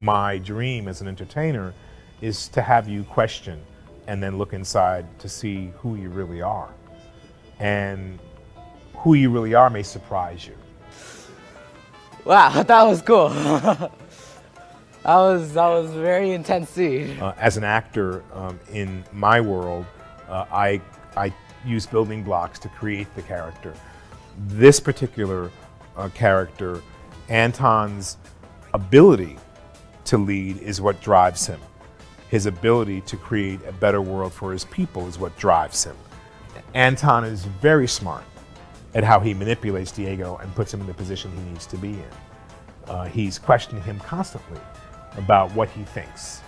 My dream as an entertainer is to have you question and then look inside to see who you really are. And who you really are may surprise you. Wow, that was cool. that was very intense scene. As an actor in my world, I use building blocks to create the character. This particular character, Anton's ability to lead is what drives him. His ability to create a better world for his people is what drives him. Anton is very smart at how he manipulates Diego and puts him in the position he needs to be in. He's questioning him constantly about what he thinks.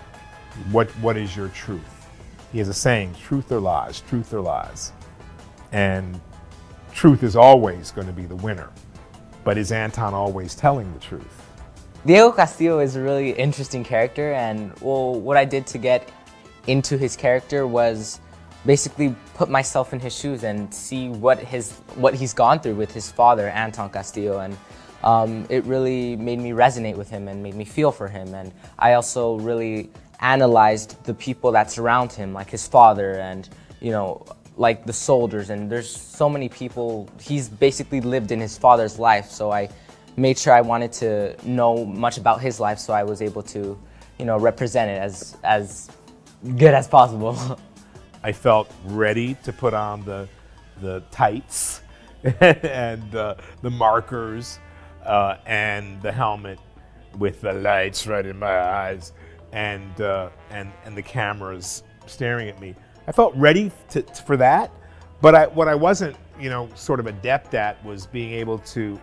What is your truth? He has a saying, truth or lies, truth or lies. And truth is always going to be the winner. But is Anton always telling the truth? Diego Castillo is a really interesting character, and what I did to get into his character was basically put myself in his shoes and see what he's gone through with his father, Anton Castillo, and it really made me resonate with him and made me feel for him. And I also really analyzed the people that surround him, like his father and, like the soldiers, and there's so many people. He's basically lived in his father's life, so I made sure I wanted to know much about his life, so I was able to, represent it as good as possible. I felt ready to put on the tights and the markers and the helmet with the lights right in my eyes and the cameras staring at me. I felt ready for that, but what I wasn't, sort of adept at was being able to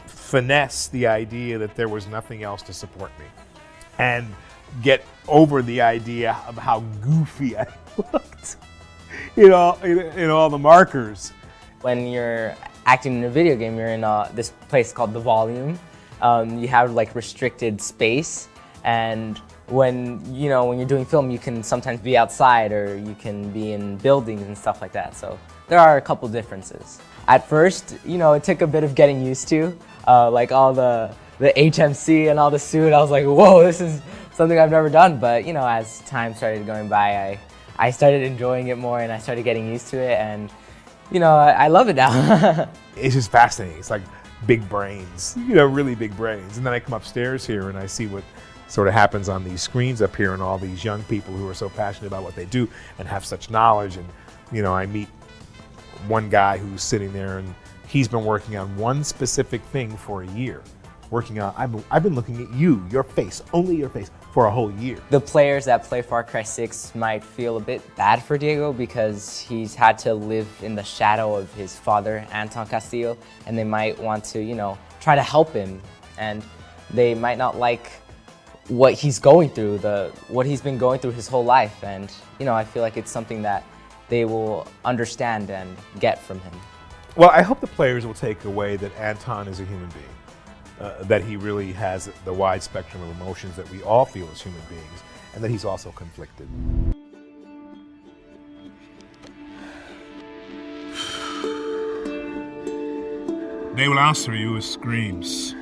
finesse the idea that there was nothing else to support me and get over the idea of how goofy I looked in all the markers. When you're acting in a video game, you're in this place called the Volume. You have like restricted space, and when you're doing film, you can sometimes be outside or you can be in buildings and stuff like that. So there are a couple differences. At first, it took a bit of getting used to, like all the HMC and all the suit. I was like, whoa, this is something I've never done. But as time started going by, I started enjoying it more and I started getting used to it, and I love it now. It's just fascinating. It's like big brains, really big brains. And then I come upstairs here and I see what sort of happens on these screens up here and all these young people who are so passionate about what they do and have such knowledge. And I meet one guy who's sitting there and he's been working on one specific thing for a year. I've been looking at your face, only your face, for a whole year. The players that play Far Cry 6 might feel a bit bad for Diego because he's had to live in the shadow of his father, Anton Castillo, and they might want to, try to help him, and they might not like what he's going through, what he's been going through his whole life, and I feel like it's something that they will understand and get from him. Well, I hope the players will take away that Anton is a human being, that he really has the wide spectrum of emotions that we all feel as human beings, and that he's also conflicted. They will answer you with screams.